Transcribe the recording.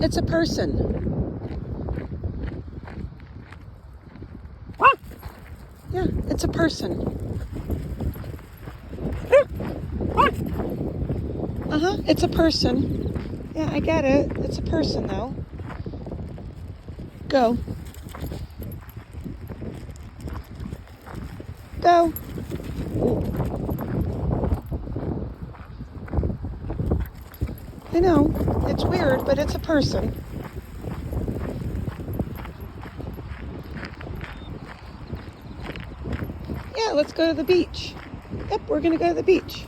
It's a person. Yeah, it's a person. It's a person. Yeah, I get it. It's a person, though. Go. Go. I know, it's weird, but it's a person. Yeah, let's go to the beach. Yep, we're gonna go to the beach.